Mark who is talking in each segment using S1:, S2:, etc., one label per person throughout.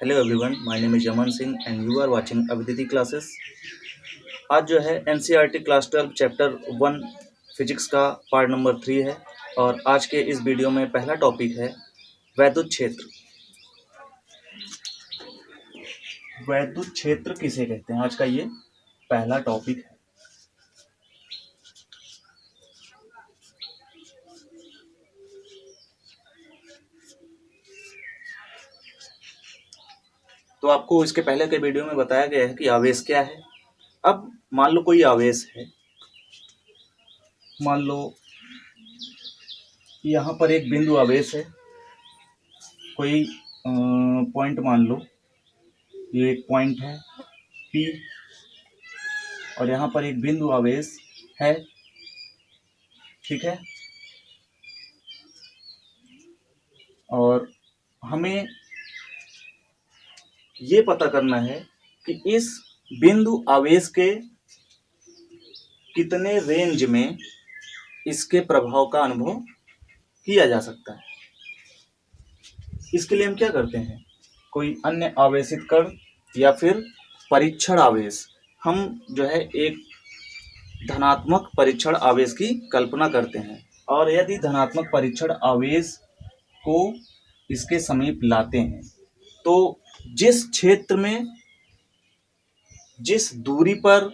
S1: Hello everyone, my name is Yaman Singh and you are watching Abhiditi classes. आज जो है NCERT class 12 chapter 1 physics का part number 3 है और आज के इस वीडियो में पहला टॉपिक है वैद्युत क्षेत्र। वैद्युत क्षेत्र किसे कहते हैं, आज का ये पहला टॉपिक है। तो आपको इसके पहले के वीडियो में बताया गया है कि आवेश क्या है। अब मान लो कोई आवेश है, मान लो यहाँ पर एक बिंदु आवेश है, कोई पॉइंट मान लो, ये एक पॉइंट है P और यहाँ पर एक बिंदु आवेश है, ठीक है। और हमें ये पता करना है कि इस बिंदु आवेश के कितने रेंज में इसके प्रभाव का अनुभव किया जा सकता है। इसके लिए हम क्या करते हैं, कोई अन्य आवेशित कण या फिर परीक्षण आवेश, हम जो है एक धनात्मक परीक्षण आवेश की कल्पना करते हैं और यदि धनात्मक परीक्षण आवेश को इसके समीप लाते हैं तो जिस क्षेत्र में, जिस दूरी पर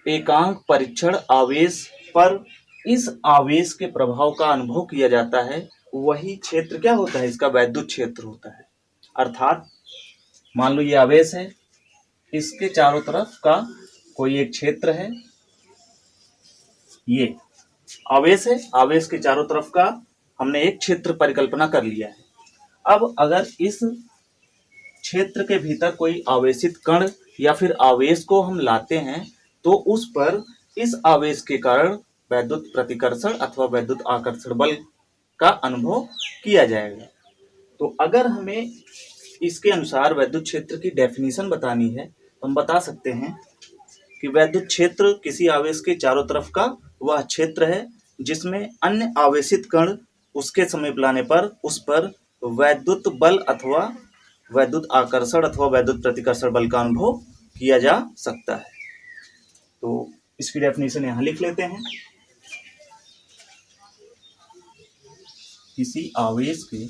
S1: एकांक परीक्षण आवेश पर इस आवेश के प्रभाव का अनुभव किया जाता है, वही क्षेत्र क्या होता है, इसका वैद्युत क्षेत्र होता है। अर्थात मान लो ये आवेश है, इसके चारों तरफ का कोई एक क्षेत्र है, ये आवेश है, आवेश के चारों तरफ का हमने एक क्षेत्र परिकल्पना कर लिया है। अब अगर इस क्षेत्र के भीतर कोई आवेशित कण या फिर आवेश को हम लाते हैं तो उस पर इस आवेश के कारण वैद्युत प्रतिकर्षण अथवा वैद्युत आकर्षण बल का अनुभव किया जाएगा। तो अगर हमें इसके अनुसार वैद्युत क्षेत्र की डेफिनेशन बतानी है तो हम बता सकते हैं कि वैद्युत क्षेत्र किसी आवेश के चारों तरफ का वह क्षेत्र है जिसमें अन्य आवेशित कण उसके समीप लाने पर उस पर वैद्युत बल अथवा वैद्युत आकर्षण अथवा वैद्युत प्रतिकर्षण बल का अनुभव किया जा सकता है। तो इसकी डेफिनेशन यहाँ लिख लेते हैं। किसी आवेश के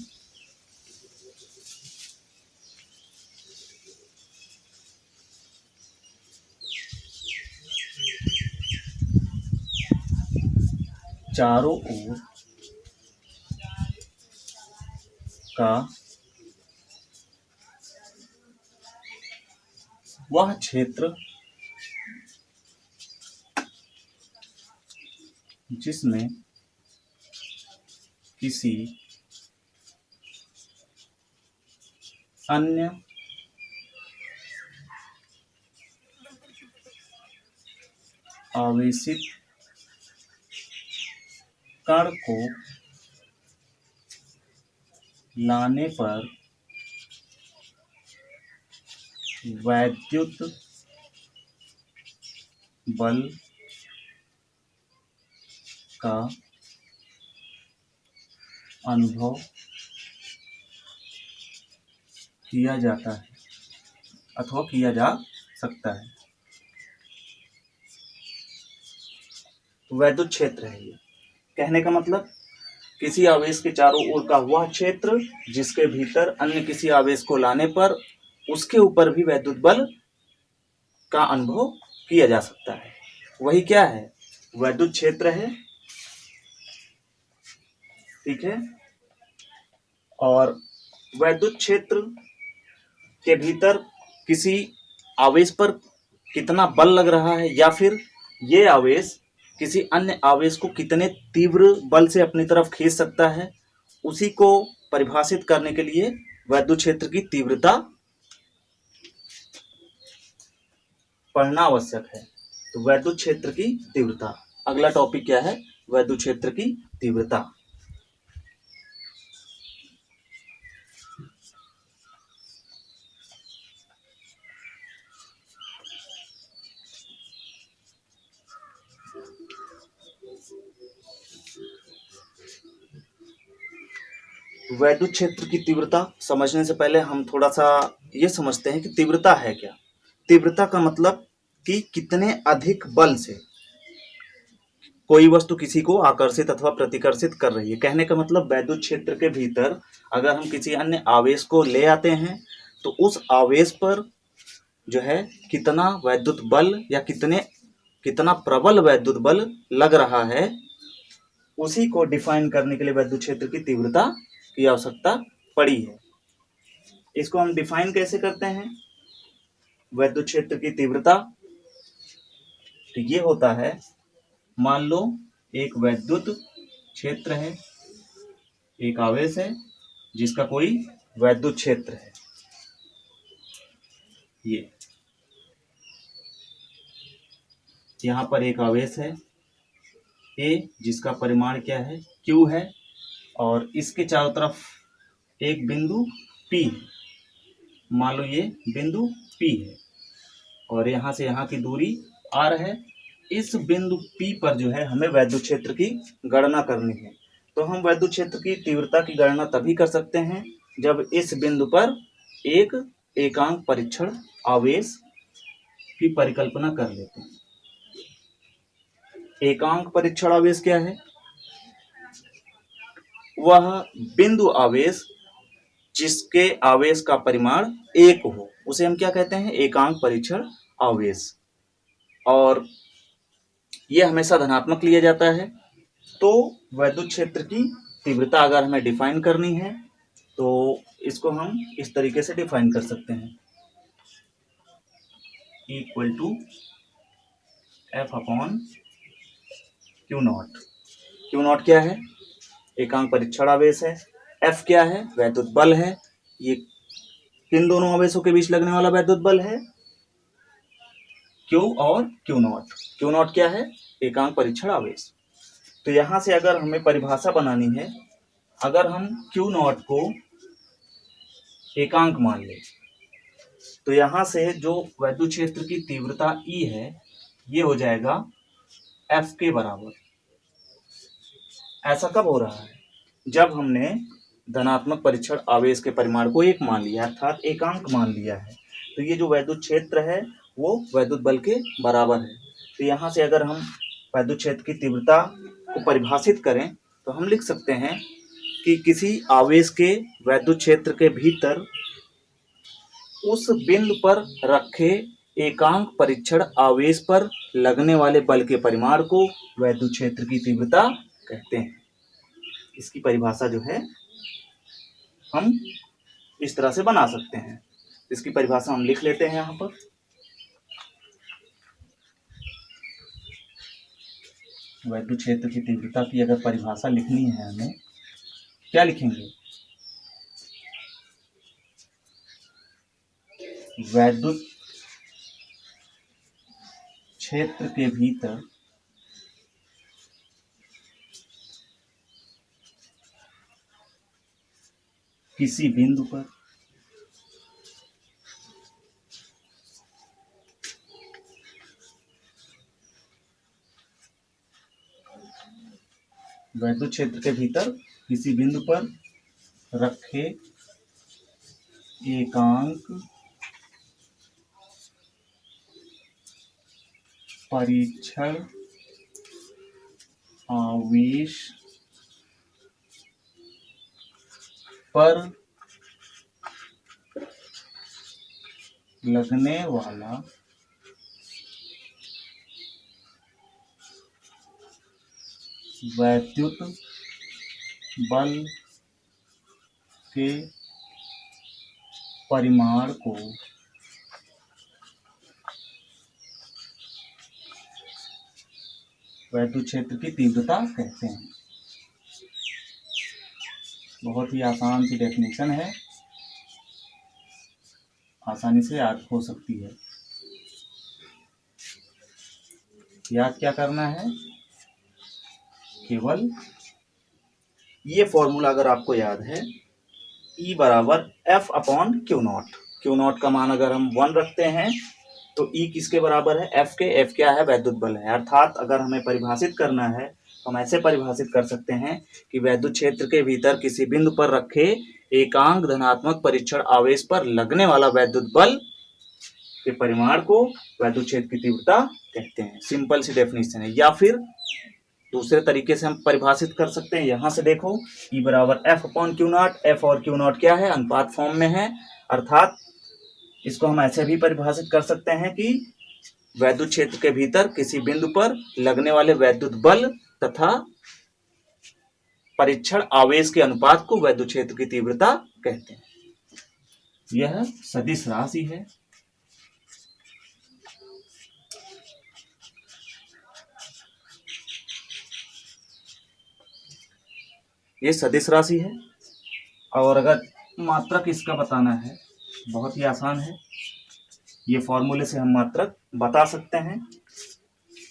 S1: चारों ओर का वह क्षेत्र जिसमें किसी अन्य आवेशित कण को लाने पर वैद्युत बल का अनुभव किया जाता है अथवा किया जा सकता है। वैद्युत क्षेत्र है ये। कहने का मतलब किसी आवेश के चारों ओर का वह क्षेत्र जिसके भीतर अन्य किसी आवेश को लाने पर उसके ऊपर भी वैद्युत बल का अनुभव किया जा सकता है, वही क्या है, वैद्युत क्षेत्र है, ठीक है। और वैद्युत क्षेत्र के भीतर किसी आवेश पर कितना बल लग रहा है या फिर ये आवेश किसी अन्य आवेश को कितने तीव्र बल से अपनी तरफ खींच सकता है, उसी को परिभाषित करने के लिए वैद्युत क्षेत्र की तीव्रता पढ़ना आवश्यक है। तो वैद्युत क्षेत्र की तीव्रता, अगला टॉपिक क्या है, वैद्युत क्षेत्र की तीव्रता। वैद्युत क्षेत्र की तीव्रता समझने से पहले हम थोड़ा सा ये समझते हैं कि तीव्रता है क्या। तीव्रता का मतलब कि कितने अधिक बल से कोई वस्तु किसी को आकर्षित अथवा प्रतिकर्षित कर रही है। कहने का मतलब वैद्युत क्षेत्र के भीतर अगर हम किसी अन्य आवेश को ले आते हैं तो उस आवेश पर जो है कितना वैद्युत बल या कितना प्रबल वैद्युत बल लग रहा है, उसी को डिफाइन करने के लिए वैद्युत क्षेत्र की तीव्रता की आवश्यकता पड़ी है। इसको हम डिफाइन कैसे करते हैं वैद्युत क्षेत्र की तीव्रता? तो ये होता है, मान लो एक वैद्युत क्षेत्र है, एक आवेश है जिसका कोई वैद्युत क्षेत्र है, ये यहाँ पर एक आवेश है A जिसका परिमाण क्या है Q है, और इसके चारों तरफ एक बिंदु P है। मान लो ये बिंदु P है और यहाँ से यहाँ की दूरी R है। इस बिंदु P पर जो है हमें वैद्युत क्षेत्र की गणना करनी है। तो हम वैद्युत क्षेत्र की तीव्रता की गणना तभी कर सकते हैं जब इस बिंदु पर एक एकांक परीक्षण आवेश की परिकल्पना कर लेते हैं। एकांक परीक्षण आवेश क्या है? वह बिंदु आवेश जिसके आवेश का परिमाण 1 हो, उसे हम क्या कहते हैं? एकांक परीक्षण आवेश। और यह हमेशा धनात्मक लिया जाता है। तो वैद्युत क्षेत्र की तीव्रता अगर हमें डिफाइन करनी है तो इसको हम इस तरीके से डिफाइन कर सकते हैं, equal to F upon Q naught. Q naught क्या है? एकांक परीक्षण आवेश है। F क्या है? वैद्युत बल है। ये किन दोनों आवेशों के बीच लगने वाला वैद्युत बल है? Q और क्यू नॉट। क्यू नॉट क्या है? एकांक परीक्षण आवेश। तो यहाँ से अगर हमें परिभाषा बनानी है, अगर हम क्यू नॉट को एकांक मान लें तो यहाँ से जो वैद्युत क्षेत्र की तीव्रता E है ये हो जाएगा F के बराबर। ऐसा कब हो रहा है? जब हमने धनात्मक परीक्षण आवेश के परिमाण को 1 मान लिया, अर्थात एकांक मान लिया है। तो ये जो वैद्युत क्षेत्र है वो वैद्युत बल के बराबर है। तो यहाँ से अगर हम वैद्युत क्षेत्र की तीव्रता को परिभाषित करें तो हम लिख सकते हैं कि किसी आवेश के वैद्युत क्षेत्र के भीतर उस बिंदु पर रखे एकांक परीक्षण आवेश पर लगने वाले बल के परिमाण को वैद्युत क्षेत्र की तीव्रता कहते हैं। इसकी परिभाषा जो है हम इस तरह से बना सकते हैं। इसकी परिभाषा हम लिख लेते हैं यहाँ पर। वैद्युत क्षेत्र की तीव्रता की अगर परिभाषा लिखनी है हमें, क्या लिखेंगे? वैद्युत क्षेत्र के भीतर किसी बिंदु पर वैद्युत क्षेत्र के भीतर किसी बिंदु पर रखे एकांक परीक्षण आवेश पर लगने वाला वैद्युत बल के परिमाण को वैद्युत क्षेत्र की तीव्रता कहते हैं। बहुत ही आसान सी डेफिनेशन है, आसानी से याद हो सकती है। याद क्या करना है? केवल ये फॉर्मूला अगर आपको याद है, E बराबर F upon Q naught. Q not का मान अगर हम 1 रखते हैं तो E किसके बराबर है? F के। F क्या है? वैद्युत बल है। अर्थात अगर हमें परिभाषित करना है हम ऐसे परिभाषित कर सकते हैं कि वैद्युत क्षेत्र के भीतर किसी बिंदु पर रखे एकांक धनात्मक परीक्षण आवेश पर लगने वाला वैद्युत बल के परिमाण को वैद्युत क्षेत्र की तीव्रता कहते हैं। सिंपल सी डेफिनेशन है। या फिर दूसरे तरीके से हम परिभाषित कर सकते हैं, यहां से देखो E बराबर F/Q0। F और Q0 क्या है, अनुपात फॉर्म में है, अर्थात इसको हम ऐसे भी परिभाषित कर सकते हैं कि वैद्युत क्षेत्र के भीतर किसी बिंदु पर लगने वाले वैद्युत बल तथा परीक्षण आवेश के अनुपात को वैद्युत क्षेत्र की तीव्रता कहते हैं। यह सदिश राशि है। ये सदिश राशि है। और अगर मात्रक इसका बताना है, बहुत ही आसान है, ये फॉर्मूले से हम मात्रक बता सकते हैं।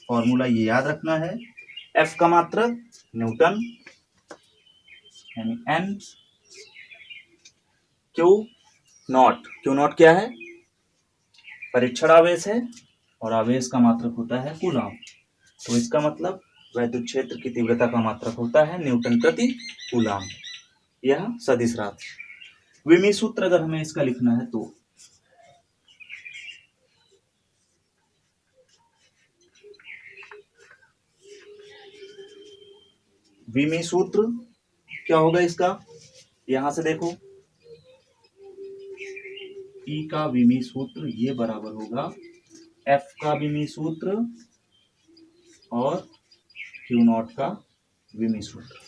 S1: फॉर्मूला ये याद रखना है, F का मात्रक न्यूटन यानी N, Q0 क्या है, परीक्षण आवेश है, और आवेश का मात्रक होता है कूलॉम। तो इसका मतलब वैद्युत क्षेत्र की तीव्रता का मात्रक होता है न्यूटन प्रति कूलॉम। यह सदिश राशि। विमीय सूत्र अगर हमें इसका लिखना है तो विमीय सूत्र क्या होगा इसका, यहां से देखो E का विमीय सूत्र ये बराबर होगा F का विमीय सूत्र और Q0 का विमीय सूत्र।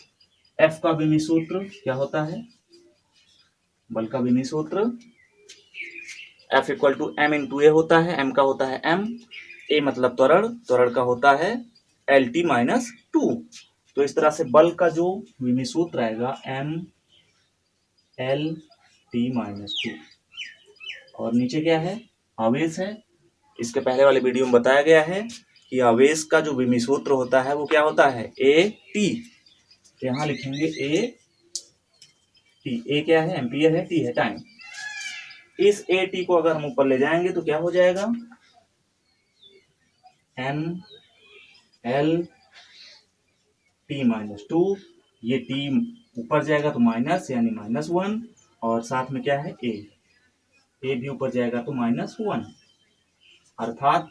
S1: F का विमीय सूत्र क्या होता है, बल का विमीय सूत्र F equal to M into a होता है। M का होता है M, A मतलब त्वरण, त्वरण का होता है LT माइनस 2। तो इस तरह से बल का जो विमीय सूत्र आएगा M L T माइनस 2। और नीचे क्या है, आवेश है। इसके पहले वाले वीडियो में बताया गया है कि आवेश का जो विमीय सूत्र होता है वो क्या होता है, AT। यहाँ लिखेंगे AT। A क्या है, एम्पियर है, T है टाइम। इस AT को अगर हम ऊपर ले जाएंगे तो क्या हो जाएगा, M L T माइनस 2। ये T ऊपर जाएगा तो माइनस यानी -1, और साथ में क्या है A भी ऊपर जाएगा तो -1, अर्थात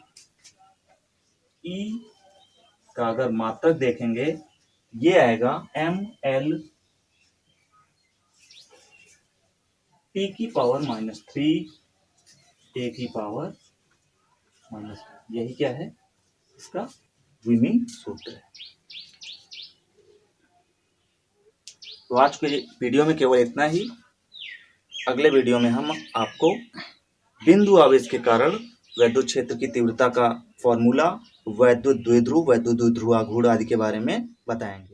S1: E का अगर मात्रक देखेंगे ये आएगा ML T की पावर -3 A की पावर -, यही क्या है इसका विमीय सूत्र है। तो आज के वीडियो में केवल इतना ही। अगले वीडियो में हम आपको बिंदु आवेश के कारण वैद्युत क्षेत्र की तीव्रता का फॉर्मूला, वैद्युत द्विध्रुव, वैद्युत द्विध्रुव आघूर्ण आदि के बारे में बताएंगे।